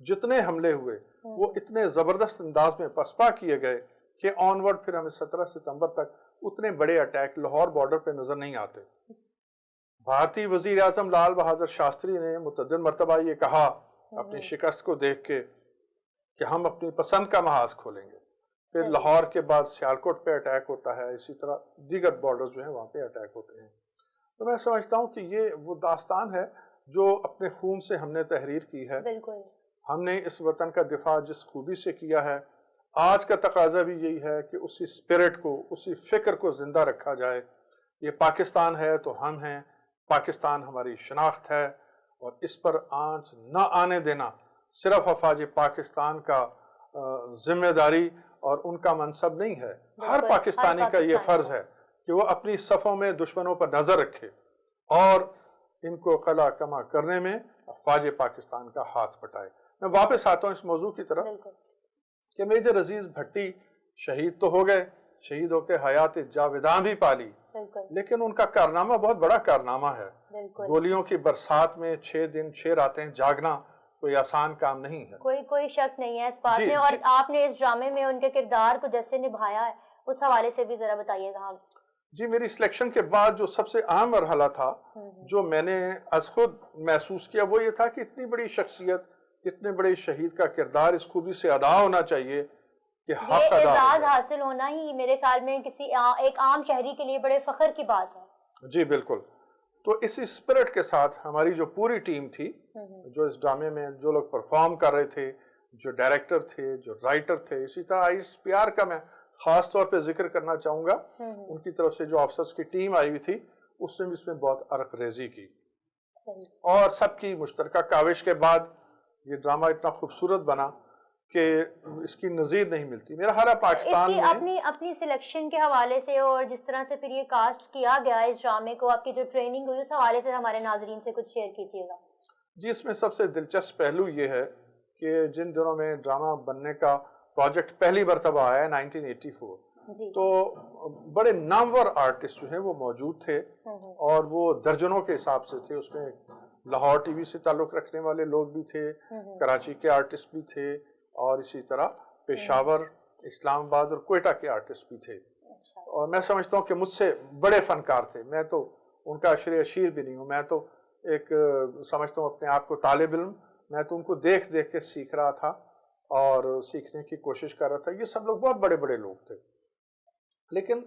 جتنے حملے ہوئے وہ اتنے زبردست انداز میں پسپا کیے گئے کہ آنورڈ پھر ہمیں 17 ستمبر تک اتنے بڑے اٹیک لاہور بارڈر پہ نظر نہیں آتے۔ بھارتی وزیر اعظم لال بہادر شاستری نے متعدد مرتبہ یہ کہا اپنی شکست کو دیکھ کے کہ ہم اپنی پسند کا محاذ کھولیں گے۔ پھر لاہور کے بعد سیالکوٹ پہ اٹیک ہوتا ہے، اسی طرح دیگر بارڈرز جو ہیں وہاں پہ اٹیک ہوتے ہیں۔ تو میں سمجھتا ہوں کہ یہ وہ داستان ہے جو اپنے خون سے ہم نے تحریر کی ہے۔ بالکل ہم نے اس وطن کا دفاع جس خوبی سے کیا ہے، آج کا تقاضا بھی یہی ہے کہ اسی سپرٹ کو، اسی فکر کو زندہ رکھا جائے۔ یہ پاکستان ہے تو ہم ہیں، پاکستان ہماری شناخت ہے، اور اس پر آنچ نہ آنے دینا صرف افواج پاکستان کا ذمہ داری اور ان کا منصب نہیں ہے۔ ہر پاکستانی کا یہ فرض ہے کہ وہ اپنی صفوں میں دشمنوں پر نظر رکھے اور ان کو قلع کما کرنے میں افواج پاکستان کا ہاتھ بٹائے۔ میں واپس آتا ہوں اس موضوع کی طرف کہ میجر عزیز بھٹی شہید تو ہو گئے، شہید ہو کے حیات جاویداں بھی پالی، لیکن ان کا کارنامہ بہت بڑا کارنامہ ہے۔ گولیوں کی برسات میں 6 دن 6 راتیں جاگنا کوئی آسان کام نہیں ہے۔ کوئی شک نہیں ہے اس بات میں، اور آپ نے اس ڈرامے میں ان کے کردار کو جیسے نبھایا ہے اس حوالے سے بھی ذرا بتائیے گا۔ جی، میری سلیکشن کے بعد جو سب سے اہم مرحلہ تھا جو میں نے از خود محسوس کیا وہ یہ تھا کہ اتنی بڑی شخصیت، اتنے بڑے شہید کا کردار اس خوبی سے ادا ہونا چاہیے کہ حق ادا اعزاز حاصل ہونا ہی میرے خیال میں کسی ایک عام شہری کے لیے بڑے فخر کی بات ہے۔ جی بالکل۔ تو اسی اسپرٹ کے ساتھ ہماری جو پوری ٹیم تھی، جو اس ڈرامے میں جو لوگ پرفارم کر رہے تھے، جو ڈائریکٹر تھے، جو رائٹر تھے، اسی طرح ISPR کا میں خاص طور پہ ذکر کرنا چاہوں گا۔ ان کی طرف سے جو آفیسرز کی ٹیم آئی ہوئی تھی اس نے بھی اس میں بہت عرق ریزی کی، اور سب کی مشترکہ کاوش کے بعد یہ ڈرامہ اتنا خوبصورت بنا کہ اس کی نظیر نہیں ملتی۔ میرا ہر پاکستان میں اپنی سلیکشن کے حوالے سے اور جس طرح سے پھر یہ کاسٹ کیا گیا اس ڈرامے کو، آپ کی جو ٹریننگ ہوئی اس حوالے سے ہمارے ناظرین سے کچھ شیئر کیجیے گا۔ جی، اس میں سب سے دلچسپ پہلو یہ ہے کہ جن دنوں میں ڈرامہ بننے کا پروجیکٹ پہلی مرتبہ آیا 1984، تو بڑے نامور آرٹسٹ جو ہیں وہ موجود تھے، اور وہ درجنوں کے حساب سے تھے۔ اس میں لاہور ٹی وی سے تعلق رکھنے والے لوگ بھی تھے، کراچی کے آرٹسٹ بھی تھے، اور اسی طرح پشاور، اسلام آباد اور کوئٹہ کے آرٹسٹ بھی تھے۔ اور میں سمجھتا ہوں کہ مجھ سے بڑے فنکار تھے، میں تو ان کا عشر اشیر بھی نہیں ہوں، میں تو ایک سمجھتا ہوں اپنے آپ کو طالب علم، میں تو ان کو دیکھ دیکھ کے سیکھ رہا تھا اور سیکھنے کی کوشش کر رہا تھا۔ یہ سب لوگ بہت بڑے بڑے لوگ تھے، لیکن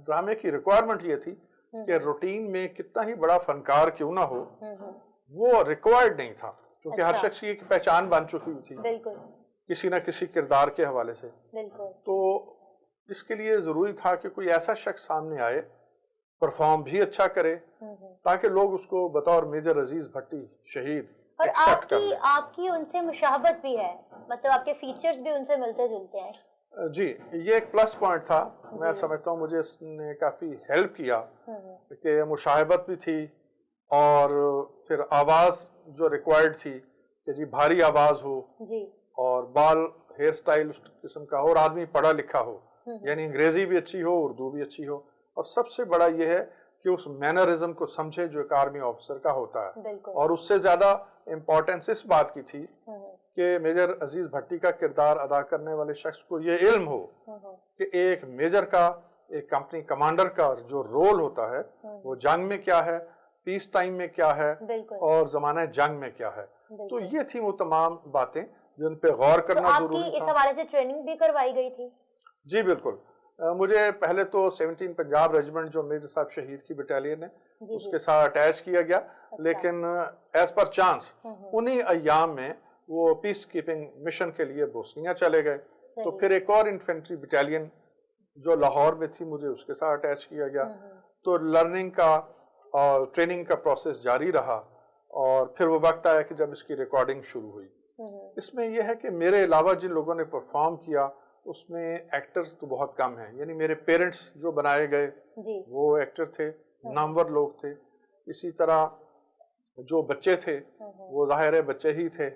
ڈرامے کی ریکوائرمنٹ یہ تھی کہ روٹین میں کتنا ہی بڑا فنکار کیوں نہ ہو وہ ریکوائرڈ نہیں تھا، کیونکہ ہر شخص کی ایک پہچان بن چکی ہوئی تھی کسی نہ کسی کردار کے حوالے سے۔ تو اس کے لیے ضروری تھا کہ کوئی ایسا شخص سامنے آئے، پرفارم بھی اچھا کرے، تاکہ لوگ اس کو بطور میجر عزیز بھٹی شہید اور آپ کی ان سے مشابہت بھی ہے، مطلب آپ کے فیچرز بھی ان سے ملتے جلتے ہیں۔ جی، یہ ایک پلس پوائنٹ تھا، میں سمجھتا ہوں مجھے اس نے کافی ہیلپ کیا کہ مشابہت بھی تھی، اور پھر آواز جو ریکوائرڈ تھی کہ جی بھاری آواز ہو، اور بال ہیئر سٹائل اس قسم کا ہو، اور آدمی پڑھا لکھا ہو، یعنی انگریزی بھی اچھی ہو، اردو بھی اچھی ہو، اور سب سے بڑا یہ ہے کہ اس مینرزم کو سمجھے جو ایک آرمی آفیسر کا ہوتا ہے۔ اور اس سے زیادہ امپورٹنس اس بات کی تھی کہ میجر عزیز بھٹی کا کردار ادا کرنے والے شخص کو یہ علم ہو کہ ایک میجر کا، ایک کمپنی کمانڈر کا جو رول ہوتا ہے وہ جنگ میں کیا ہے، پیس ٹائم میں کیا ہے، اور زمانہ جنگ میں کیا ہے۔ تو یہ تھی وہ تمام باتیں جن پہ غور کرنا ضروری تھا۔ آپ کی اس حوالے سے ٹریننگ بھی کروائی گئی تھی؟ جی بالکل، مجھے پہلے تو 17 پنجاب ریجمنٹ جو میجر صاحب شہید کی بٹالین ہے اس کے ساتھ اٹیچ کیا گیا، لیکن ایز پر چانس انہی ایام میں وہ پیس کیپنگ مشن کے لیے بوسنیا چلے گئے، تو پھر ایک اور انفینٹری بٹالین جو لاہور میں تھی مجھے اس کے ساتھ اٹیچ کیا گیا۔ تو لرننگ کا اور ٹریننگ کا پروسیس جاری رہا، اور پھر وہ وقت آیا کہ جب اس کی ریکارڈنگ شروع ہوئی۔ اس میں یہ ہے کہ میرے علاوہ جن لوگوں نے پرفارم کیا اس میں ایکٹرز تو بہت کم ہیں، یعنی میرے پیرنٹس جو بنائے گئے وہ ایکٹر تھے، نامور لوگ تھے، اسی طرح جو بچے تھے وہ ظاہر ہے بچے ہی تھے،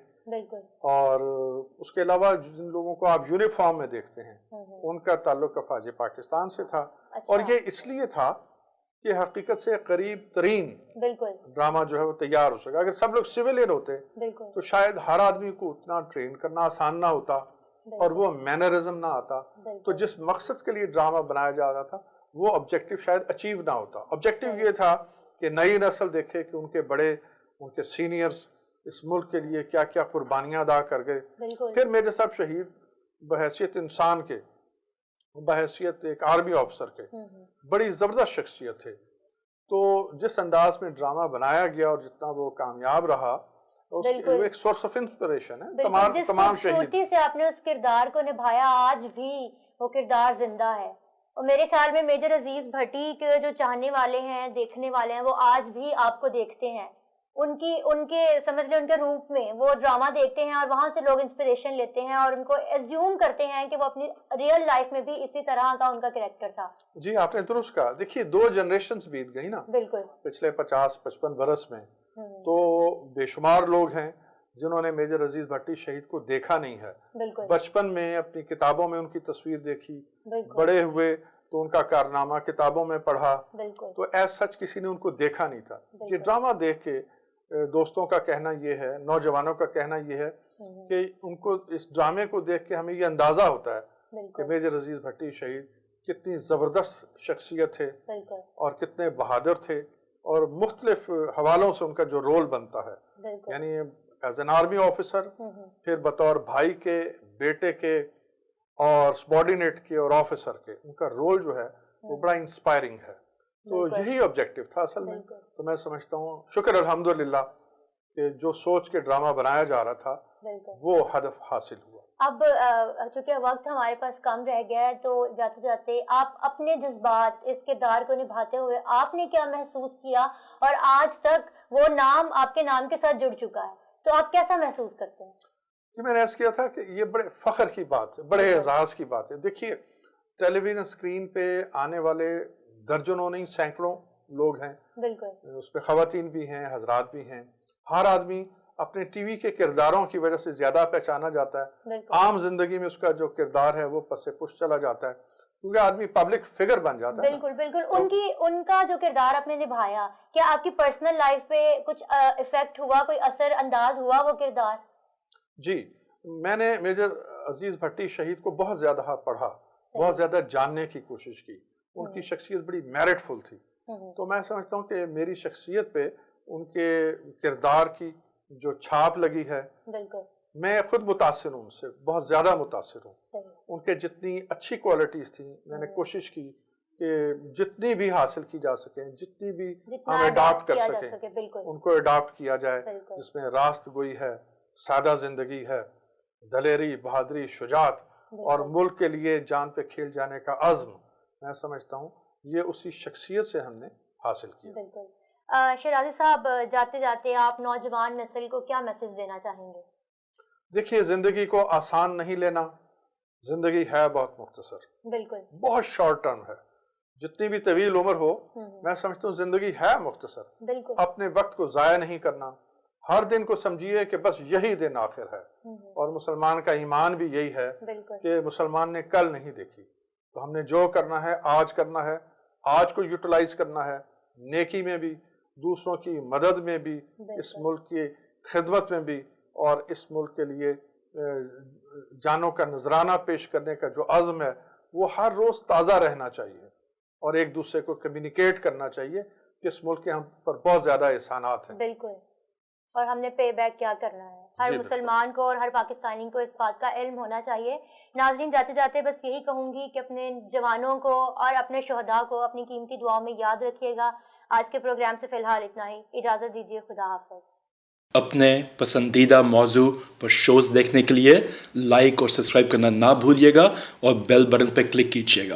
اور اس کے علاوہ جن لوگوں کو آپ یونیفارم میں دیکھتے ہیں ان کا تعلق افواج پاکستان سے تھا۔ اور یہ اس لیے تھا کہ حقیقت سے قریب ترین بالکل ڈرامہ جو ہے وہ تیار ہو سکا. اگر سب لوگ سویلین ہوتے بالکل تو شاید ہر آدمی کو اتنا ٹرین کرنا آسان نہ ہوتا اور وہ مینرزم نہ آتا. تو جس مقصد کے لیے ڈرامہ بنایا جا رہا تھا وہ آبجیکٹو شاید اچیو نہ ہوتا. آبجیکٹو یہ تھا کہ نئی نسل دیکھے کہ ان کے بڑے، ان کے سینئرز اس ملک کے لیے کیا کیا قربانیاں ادا کر گئے. پھر میجر صاحب شہید بحیثیت انسان کے، بحیثیت ایک آرمی آفسر کے بڑی زبردست شخصیت تھے. تو جس انداز میں ڈرامہ بنایا گیا اور جتنا وہ کامیاب رہا، وہ ایک سورس آف انسپریشن ہے تمام شہید. سے آپ نے اس کردار کو نبھایا، آج بھی وہ کردار زندہ ہے. اور میرے خیال میں میجر عزیز بھٹی کے جو چاہنے والے ہیں، دیکھنے والے ہیں، وہ آج بھی آپ کو دیکھتے ہیں. ان کے سمجھ لیں ان کے روپ میں وہ ڈرامہ دیکھتے ہیں اور وہاں سے لوگ انسپریشن لیتے ہیں اور ان کو ایزیوم کرتے ہیں کہ وہ اپنی ریئل لائف میں بھی اسی طرح کا ان کا کریکٹر تھا. جی آپ نے درست کہا. دیکھیے 2 جنریشنز بیت گئی نا بالکل پچھلے 50-55 برس میں. تو بے شمار لوگ ہیں جنہوں نے میجر عزیز بھٹی شہید کو دیکھا نہیں ہے. بالکل بچپن میں اپنی کتابوں میں ان کی تصویر دیکھی، بڑے ہوئے تو ان کا کارنامہ کتابوں میں پڑھا، تو ایز سچ کسی نے ان کو دیکھا نہیں تھا. یہ ڈرامہ دیکھ کے دوستوں کا کہنا یہ ہے، نوجوانوں کا کہنا یہ ہے کہ ان کو اس ڈرامے کو دیکھ کے ہمیں یہ اندازہ ہوتا ہے کہ میجر عزیز بھٹی شہید کتنی زبردست شخصیت تھے اور کتنے بہادر تھے، اور مختلف حوالوں سے ان کا جو رول بنتا ہے، یعنی ایز این آرمی آفیسر، پھر بطور بھائی کے، بیٹے کے اور سبارڈینیٹ کے اور آفیسر کے، ان کا رول جو ہے وہ بڑا انسپائرنگ ہے. تو یہی آبجیکٹو تھا اصل میں. تو میں سمجھتا ہوں شکر الحمدللہ کہ جو سوچ کے ڈرامہ بنایا جا رہا تھا وہ ہدف حاصل ہوا. اب چونکہ وقت ہمارے پاس کم رہ گیا ہے، تو جاتے جاتے آپ اپنے جذبات اس کردار کو نبھاتے ہوئے آپ نے کیا محسوس کیا، اور آج تک وہ نام آپ کے نام کے ساتھ جڑ چکا ہے، تو آپ کیسا محسوس کرتے ہیں؟ کہ میں نے ایسا کیا تھا کہ یہ بڑے فخر کی بات ہے، بڑے اعزاز کی بات ہے. دیکھیے ٹیلی ویژن اسکرین پہ آنے والے درجنوں نہیں سینکڑوں لوگ ہیں، بالکل اس پہ خواتین بھی ہیں، حضرات بھی ہیں. ہر آدمی اپنے ٹی وی کے کرداروں کی وجہ سے زیادہ پہچانا جاتا ہے. عام زندگی میں اس کا جو کردار ہے وہ پس پش چلا جاتا ہے، کیونکہ آدمی پبلک فگر بن جاتا ہے. بالکل بالکل. ان کا جو کردار آپ نے نبھایا، کیا آپ کی پرسنل لائف پہ کچھ افیکٹ ہوا، کوئی اثر انداز ہوا وہ کردار؟ جی میں نے میجر عزیز بھٹی شہید کو بہت زیادہ پڑھا، بہت زیادہ جاننے کی کوشش کی. ان کی شخصیت بڑی میرٹ فل تھی. تو میں سمجھتا ہوں کہ میری شخصیت پہ ان کے کردار کی جو چھاپ لگی ہے، میں خود متاثر ہوں، ان سے بہت زیادہ متاثر ہوں. ان کے جتنی اچھی کوالٹیز تھیں میں نے کوشش کی کہ جتنی بھی حاصل کی جا سکیں، جتنی بھی ہم اڈاپٹ کر سکیں ان کو اڈاپٹ کیا جائے، جس میں راست گوئی ہے، سادہ زندگی ہے، دلیری، بہادری، شجاعت اور ملک کے لیے جان پہ کھیل جانے کا عزم. میں سمجھتا ہوں یہ اسی شخصیت سے ہم نے حاصل کیا. بالکل. شیرازی صاحب جاتے جاتے آپ نوجوان نسل کو کیا میسج دینا چاہیں گے؟ دیکھیے زندگی کو آسان نہیں لینا، زندگی ہے بہت مختصر، بالکل بہت شارٹ ٹرم ہے. جتنی بھی طویل عمر ہو میں سمجھتا ہوں زندگی ہے مختصر. بالکل. اپنے وقت کو ضائع نہیں کرنا، ہر دن کو سمجھیے کہ بس یہی دن آخر ہے. اور مسلمان کا ایمان بھی یہی ہے کہ مسلمان نے کل نہیں دیکھی. تو ہم نے جو کرنا ہے آج کرنا ہے، آج کو یوٹیلائز کرنا ہے، نیکی میں بھی، دوسروں کی مدد میں بھی، اس ملک کی خدمت میں بھی، اور اس ملک کے لیے جانوں کا نذرانہ پیش کرنے کا جو عزم ہے وہ ہر روز تازہ رہنا چاہیے، اور ایک دوسرے کو کمیونیکیٹ کرنا چاہیے کہ اس ملک کے ہم پر بہت زیادہ احسانات ہیں. بالکل. اور ہم نے پے بیک کیا کرنا ہے، ہر مسلمان کو اور ہر پاکستانی کو اس بات کا علم ہونا چاہیے. ناظرین جاتے جاتے بس یہی کہوں گی کہ اپنے جوانوں کو اور اپنے شہداء کو اپنی قیمتی دعاؤں میں یاد رکھیے گا. آج کے پروگرام سے فی الحال اتنا ہی، اجازت دیجیے، خدا حافظ. اپنے پسندیدہ موضوع پر شوز دیکھنے کے لیے لائک اور سبسکرائب کرنا نہ بھولیے گا، اور بیل بٹن پہ کلک کیجیے گا.